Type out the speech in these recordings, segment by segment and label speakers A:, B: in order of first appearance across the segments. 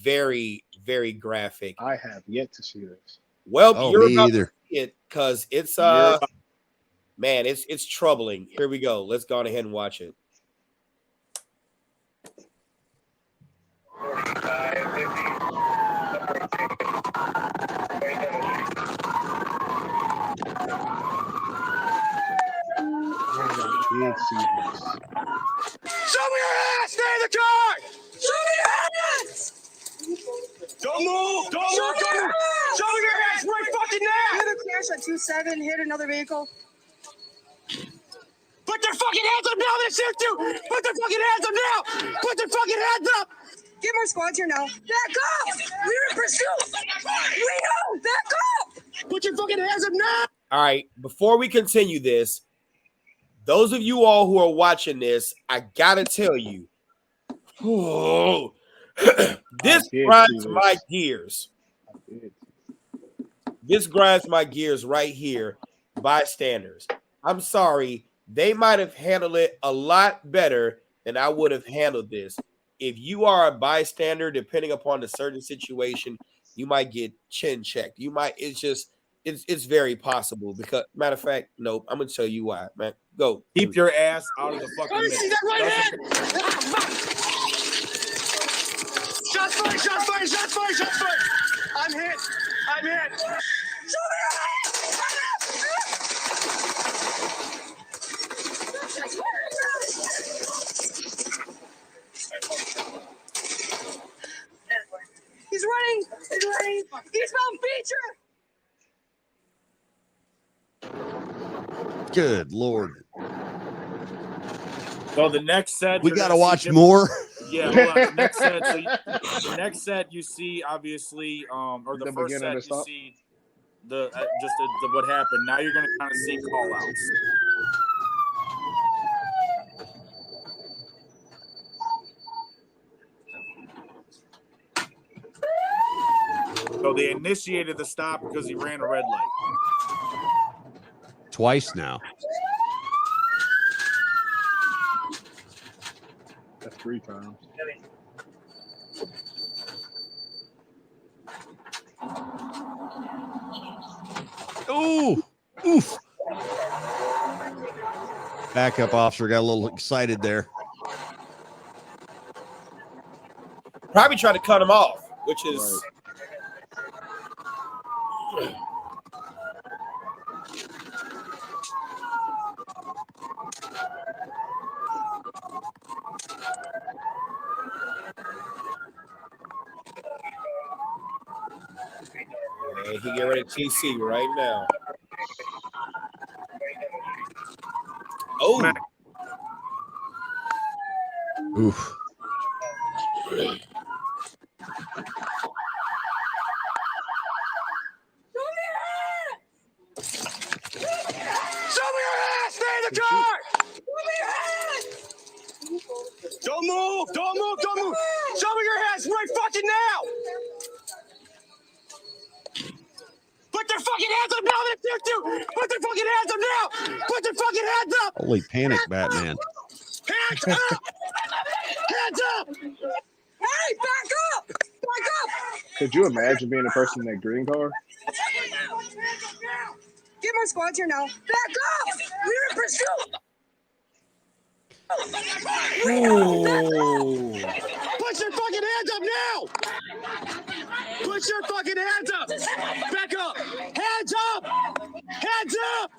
A: very, very graphic.
B: I have yet to see this.
A: Well, you're
C: me
A: about
C: either.
A: to see it because it's man, it's troubling. Here we go. Let's go on ahead and watch it.
B: Did see this.
D: Show me your ass! Stay in the car! Show me your ass! Don't move! Don't move! Don't move! Show me your ass right fucking now!
E: You had a crash at 27, hit another vehicle.
D: Put their fucking hands up now! They shoot you! Put their fucking hands up now! Put their fucking hands up!
E: Get more squads here now. Back up! We're in pursuit! We know! Back up!
D: Put your fucking hands up now!
A: All right, before we continue this, those of you all who are watching this, I gotta tell you, this grinds my gears. This grinds my gears right here, bystanders. I'm sorry, they might have handled it a lot better than I would have handled this. If you are a bystander, depending upon the certain situation, you might get chin checked. You might, it's very possible because, matter of fact, nope, I'm gonna tell you why, man. Go.
F: Keep your ass out of the fucking mix.
D: See that right hand! Shots fired! Shots fired! Shots fired! Shots fired! I'm hit! I'm hit! Show me your
E: He's running! He's running! Eastbound feature!
C: Good Lord.
F: So the next set,
C: We got to watch more.
F: Yeah, hold on. Next set. So the next set you see, obviously, or the first set you see the what happened. Now you're going to kind of see call outs. So they initiated the stop because he ran a red light.
C: Twice now.
B: That's 3 times.
C: Ooh. Oof. Backup officer got a little excited there.
A: Probably try to cut him off, which is he get ready to TC right now. Oh.
C: Oof.
D: Don't move! Don't move! Don't move! Show me your hands right fucking now! Put their fucking hands up now! They shoot you! Put their fucking hands up now! Put their fucking hands up!
C: Holy panic, Batman.
D: Hands up! Hands up!
E: Hey, back up! Back up!
B: Could you imagine being a person in that green car?
E: Get more squads here now. Back up! We're in pursuit!
A: Oh.
D: Put your fucking hands up now! Put your fucking hands up! Back up! Hands up! Hands up!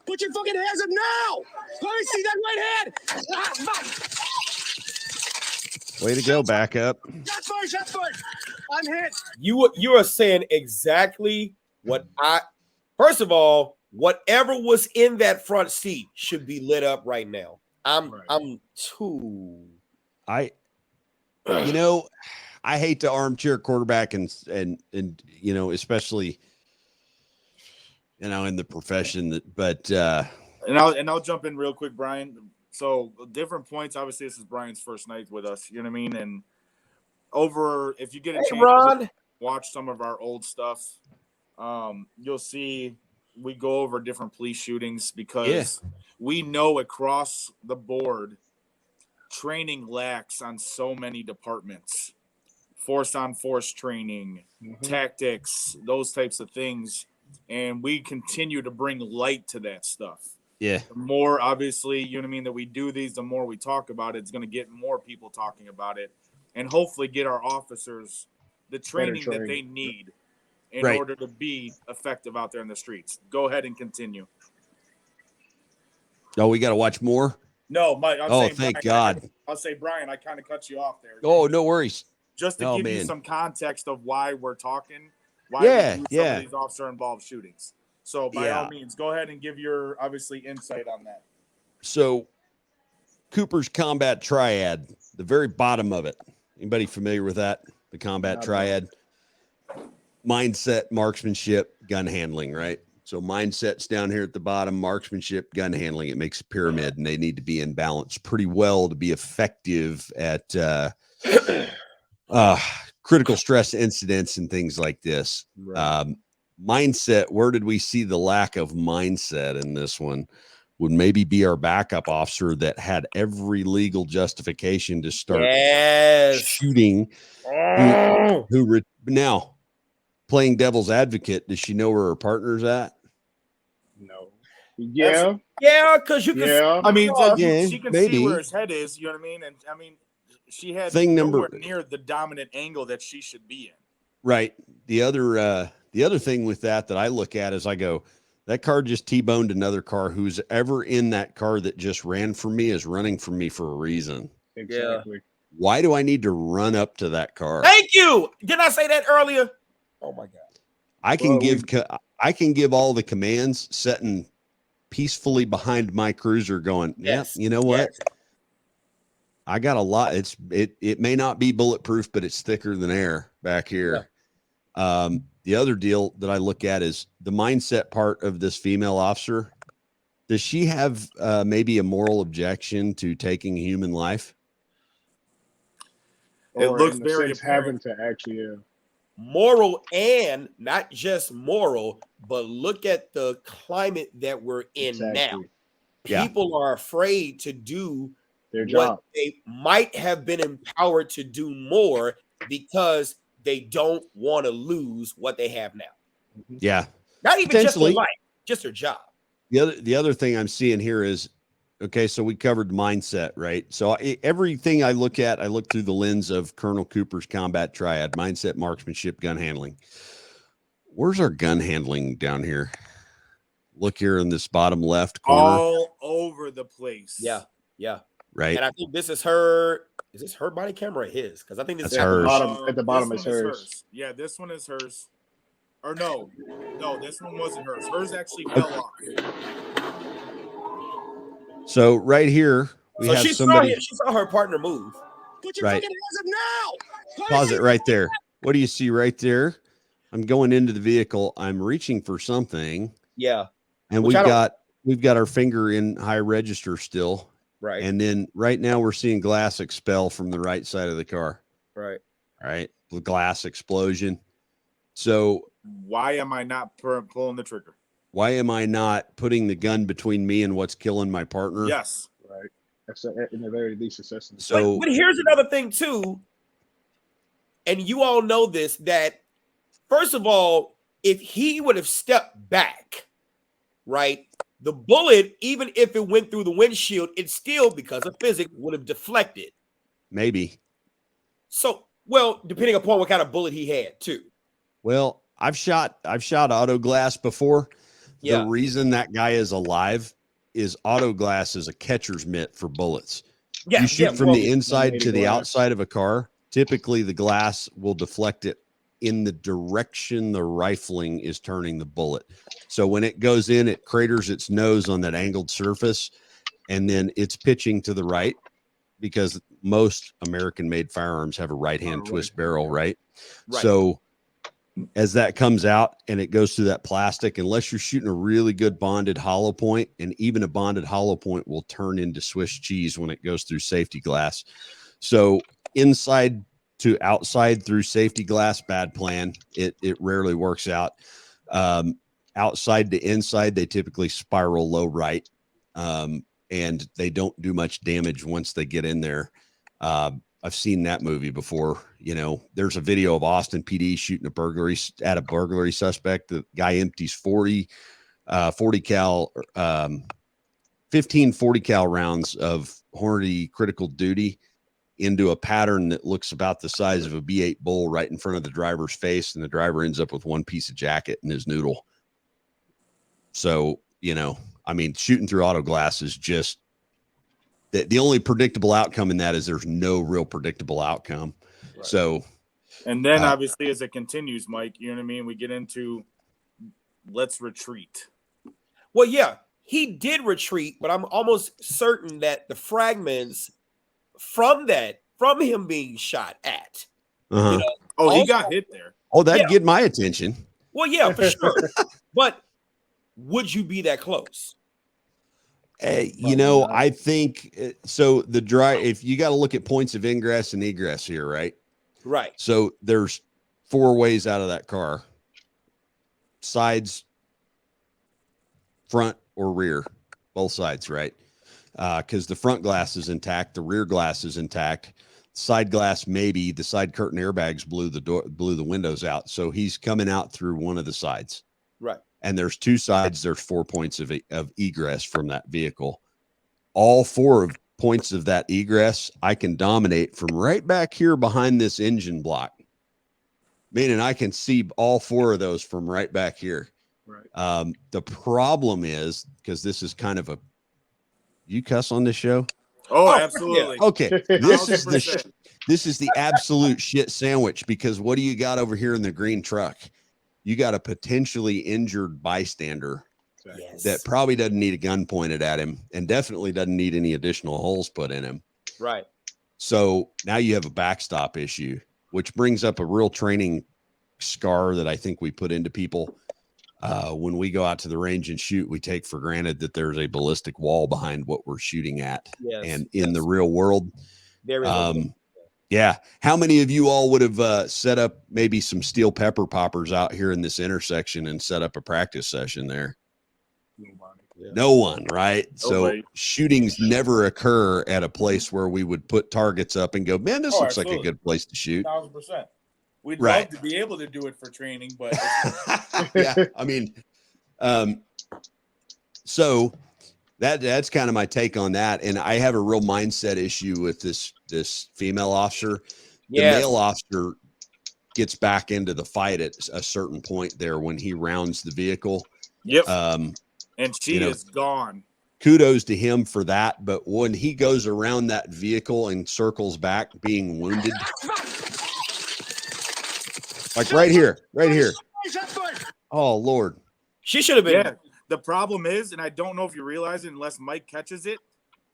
D: Put your fucking hands up now! Let me see that right hand!
C: Way to go, backup.
D: Shots fired! Shots fired! I'm hit!
A: You are saying exactly what first of all, whatever was in that front seat should be lit up right now. I'm too.
C: I hate to armchair quarterback and especially in the profession but
F: and I'll jump in real quick, Bryan. So different points. Obviously, this is Bryan's first night with us. You know what I mean? And if you get a chance to watch some of our old stuff, you'll see we go over different police shootings because we know across the board training lacks on so many departments. Force on force training, tactics, those types of things. And we continue to bring light to that stuff.
C: Yeah.
F: The more, obviously, you know what I mean, that we do these, the more we talk about it, it's going to get more people talking about it and hopefully get our officers the training that they need in order to be effective out there in the streets. Go ahead and continue.
C: Oh, we got to watch more?
F: No, Mike.
C: Thank God.
F: I'll say, Brian, I kind of cut you off there.
C: Oh, no worries.
F: Just to give you some context of why we're talking, why we do some of these officer-involved shootings. So, by all means, go ahead and give your, obviously, insight on that.
C: So, Cooper's combat triad, the very bottom of it. Anybody familiar with that? The combat triad? Mindset, marksmanship, gun handling, right? So, mindset's down here at the bottom, marksmanship, gun handling. It makes a pyramid, and they need to be in balance pretty well to be effective at critical stress incidents and things like this. Mindset, where did we see the lack of mindset in this one? Would maybe be our backup officer that had every legal justification to start shooting. Now, playing devil's advocate, does she know where her partner's at?
B: No. Yeah,
A: because you can.
F: I mean, she can see where his head is. You know what I mean? And I mean, she had nowhere near the dominant angle that she should be in.
C: Right. The other thing with that I look at is I go, that car just T-boned another car. Who's ever in that car that just ran from me is running from me for a reason.
B: Exactly.
C: Yeah. Why do I need to run up to that car?
A: Thank you. Didn't I say that earlier? Oh my God.
C: I can give all the commands sitting peacefully behind my cruiser going, you know what? Yes. I got a lot. It may not be bulletproof, but it's thicker than air back here. Yeah. The other deal that I look at is the mindset part of this female officer. Does she have maybe a moral objection to taking human life?
F: It looks very
B: having to actually
A: moral, and not just moral, but look at the climate that we're in now. People are afraid to do
B: their job.
A: They might have been empowered to do more because they don't want to lose what they have now.
C: Yeah.
A: Not even just their life, just their job.
C: The other thing I'm seeing here is, okay, so we covered mindset, right? So everything I look at, I look through the lens of Colonel Cooper's combat triad: mindset, marksmanship, gun handling. Where's our gun handling down here? Look here in this bottom left corner.
F: All over the place.
A: Yeah.
C: Right.
A: And I think this is her. Is this her body camera or his? Because I think this is
C: hers.
B: At the bottom is hers.
F: Yeah, this one is hers. Or no, this one wasn't hers. Hers actually fell off.
C: So right here we have somebody.
A: She saw her partner move.
F: Put your fucking hands up now.
C: Pause it right there. What do you see right there? I'm going into the vehicle. I'm reaching for something.
A: Yeah.
C: And we've got our finger in high register still.
A: Right.
C: And then right now we're seeing glass expel from the right side of the car.
A: Right.
C: The glass explosion. So
F: why am I not pulling the trigger?
C: Why am I not putting the gun between me and what's killing my partner?
F: Yes.
B: Right. That's in the very least assessment.
C: So,
A: but here's another thing too. And you all know this, that first of all, if he would have stepped back, right, the bullet, even if it went through the windshield, it still, because of physics, would have deflected.
C: Maybe.
A: So, well, depending upon what kind of bullet he had, too.
C: Well, I've shot auto glass before.
A: Yeah.
C: The reason that guy is alive is auto glass is a catcher's mitt for bullets.
A: Yeah,
C: you shoot from the inside to the outside of a car. Typically, the glass will deflect it in the direction the rifling is turning the bullet. So when it goes in, it craters its nose on that angled surface, and then it's pitching to the right, because most American-made firearms have a right-hand twist barrel, right? So as that comes out and it goes through that plastic, unless you're shooting a really good bonded hollow point, and even a bonded hollow point will turn into Swiss cheese when it goes through safety glass. So inside to outside through safety glass, bad plan. It rarely works out. Outside to inside, they typically spiral low right. And and they don't do much damage once they get in there. I've seen that movie before. You know, there's a video of Austin PD shooting a burglary suspect. The guy empties 15 40 cal rounds of Hornady critical duty into a pattern that looks about the size of a B8 bull right in front of the driver's face. And the driver ends up with one piece of jacket in his noodle. So, you know, I mean, shooting through auto glass is just the only predictable outcome in that is there's no real predictable outcome. Right. So,
F: and then obviously as it continues, Mike, you know what I mean? We get into let's retreat.
A: Well, yeah, he did retreat, but I'm almost certain that the fragments from him being shot at, you know,
F: he got hit there.
C: Oh, that'd get my attention.
A: Well, yeah, for sure. But would you be that close?
C: You know, I think so. If you got to look at points of ingress and egress here, right?
A: Right.
C: So there's 4 ways out of that car: sides, front, or rear, both sides, right? Because the front glass is intact, the rear glass is intact, side glass maybe. The side curtain airbags blew the windows out, so he's coming out through one of the sides.
A: Right.
C: And there's 2 sides. There's 4 points of egress from that vehicle. All 4 points of that egress I can dominate from right back here behind this engine block. Meaning I can see all 4 of those from right back here.
B: Right.
C: The problem is, because this is kind of you cuss on this show?
F: Oh, absolutely.
C: Yeah. Okay. This is the absolute shit sandwich, because what do you got over here in the green truck? You got a potentially injured bystander that probably doesn't need a gun pointed at him and definitely doesn't need any additional holes put in him.
A: Right.
C: So now you have a backstop issue, which brings up a real training scar that I think we put into people. When we go out to the range and shoot, we take for granted that there's a ballistic wall behind what we're shooting at.
A: Yes.
C: And in the real world,
A: there is
C: yeah. How many of you all would have set up maybe some steel pepper poppers out here in this intersection and set up a practice session there? No one, right? So shootings never occur at a place where we would put targets up and go, man, this looks like a good place to shoot.
F: 1,000%. We'd love to be able to do it for training, but
C: yeah, I mean, so that's kind of my take on that. And I have a real mindset issue with this female officer. The male officer gets back into the fight at a certain point there when he rounds the vehicle.
F: Yep. And she is gone.
C: Kudos to him for that. But when he goes around that vehicle and circles back being wounded, like right here. Oh, Lord.
A: She should have been.
F: Yeah. The problem is, and I don't know if you realize it unless Mike catches it,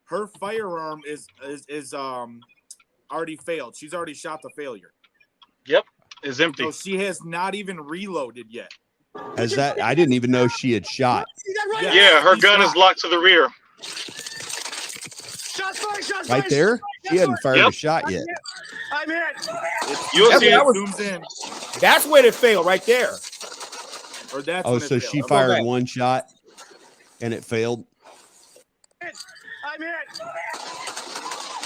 F: her firearm is already failed. She's already shot the failure.
G: Yep. Is empty.
F: So she has not even reloaded yet.
C: Has that? I didn't even know she had shot.
G: Yeah, her gun is locked to the rear.
C: Right there? She hadn't fired a shot yet.
E: I'm hit.
G: You'll see it
F: zooms in.
A: That's when it failed right there.
F: Or that's
C: so she fired one shot and it failed.
E: I'm hit.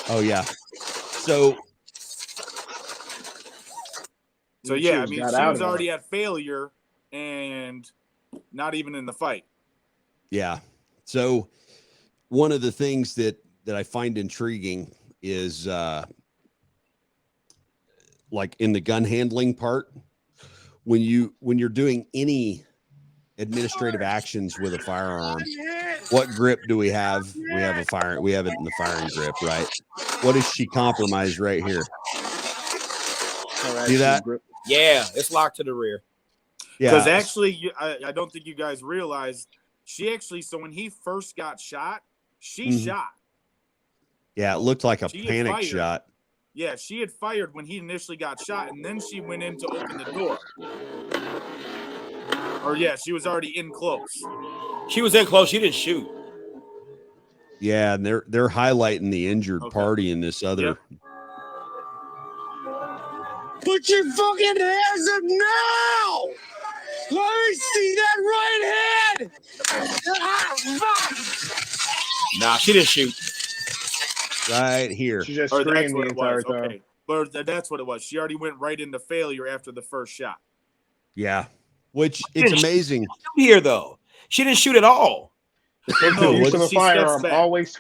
C: Oh yeah. So
F: yeah, I mean, she was already at failure and not even in the fight.
C: Yeah. So one of the things that I find intriguing is like in the gun handling part, when you're doing any administrative actions with a firearm, what grip do we have? We have it in the firing grip, right? What is she compromised right here? See that?
A: Yeah, it's locked to the rear.
C: Yeah.
F: Because actually, I don't think you guys realize she actually. So when he first got shot, she shot. Yeah,
C: it looked like a panic shot.
F: Yeah, she had fired when he initially got shot, and then she went in to open the door. Or yeah, she was already in close.
A: She was in close. She didn't shoot.
C: Yeah, and they're highlighting the injured party in this other.
F: Yep.
E: Put your fucking hands up now! Let me see that right hand! Ah, fuck!
A: Nah, she didn't shoot.
C: Right here.
B: She just
F: Or
B: screamed
F: that's
B: the
F: what it
B: entire
F: was.
B: time.
F: Okay. But that's what it was. She already went right into failure after the first shot.
C: Yeah. Which it's amazing.
A: Here though, she didn't shoot at all.
B: The
C: No,
B: use of a
F: she steps
B: firearm
F: back.
B: always